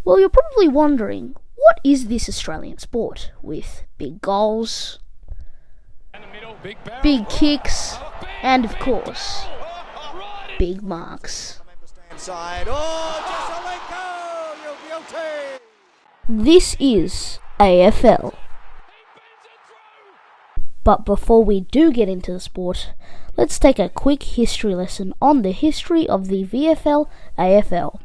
Well, you're probably wondering, what is this Australian sport with big goals, big kicks, and of course, big marks? This is AFL. But before we do get into the sport, let's take a quick history lesson on the history of the VFL AFL.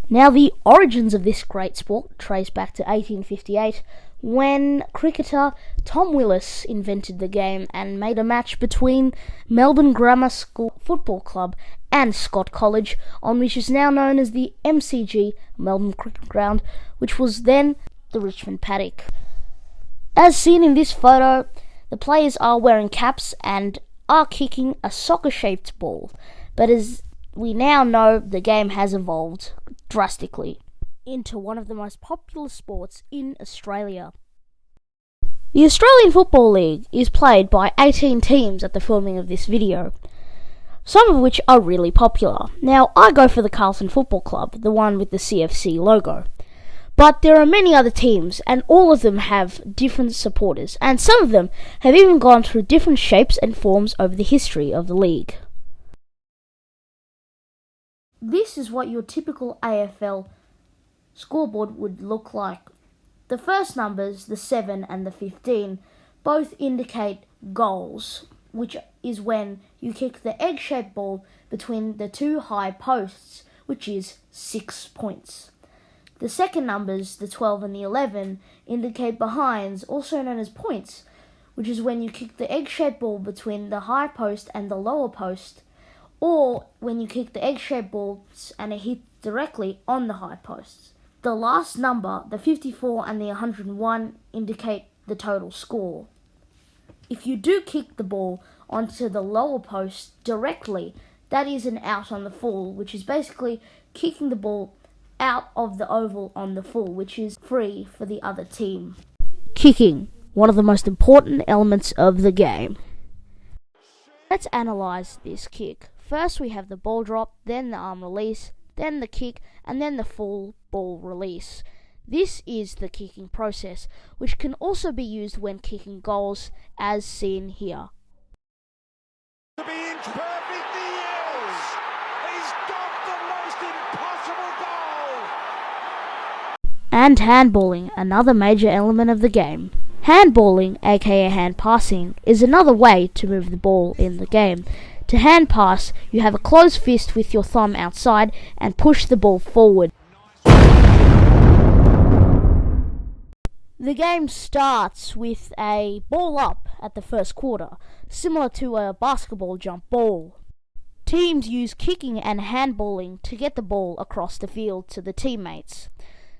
Now, the origins of this great sport trace back to 1858, when cricketer Tom Willis invented the game and made a match between Melbourne Grammar School Football Club and Scott College, on which is now known as the MCG Melbourne Cricket Ground, which was then the Richmond Paddock. As seen in this photo, the players are wearing caps and are kicking a soccer-shaped ball, but as we now know, the game has evolved drastically into one of the most popular sports in Australia. The Australian Football League is played by 18 teams at the filming of this video, some of which are really popular. Now, I go for the Carlton Football Club, the one with the CFC logo. But there are many other teams, and all of them have different supporters, and some of them have even gone through different shapes and forms over the history of the league. This is what your typical AFL scoreboard would look like. The first numbers, the 7 and the 15, both indicate goals, which is when you kick the egg-shaped ball between the two high posts, which is 6 points. The second numbers, the 12 and the 11, indicate behinds, also known as points, which is when you kick the egg-shaped ball between the high post and the lower post, or when you kick the egg-shaped balls and it hits directly on the high posts. The last number, the 54 and the 101, indicate the total score. If you do kick the ball onto the lower post directly, that is an out on the full, which is basically kicking the ball out of the oval on the full, which is free for the other team. Kicking, one of the most important elements of the game. Let's analyse this kick. First we have the ball drop, then the arm release, then the kick, and then the full ball release. This is the kicking process, which can also be used when kicking goals, as seen here. To be inch perfect, he is! He's got the most impossible goal! And handballing, another major element of the game. Handballing, aka hand passing, is another way to move the ball in the game. To hand pass, you have a closed fist with your thumb outside and push the ball forward. The game starts with a ball up at the first quarter, similar to a basketball jump ball. Teams use kicking and handballing to get the ball across the field to the teammates.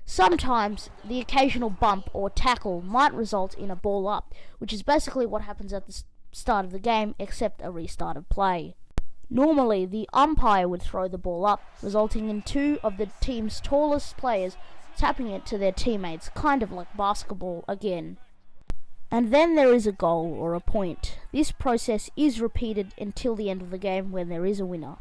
Sometimes the occasional bump or tackle might result in a ball up, which is basically what happens at the start of the game, except a restart of play. Normally, the umpire would throw the ball up, resulting in two of the team's tallest players tapping it to their teammates, kind of like basketball again. And then there is a goal or a point. This process is repeated until the end of the game when there is a winner.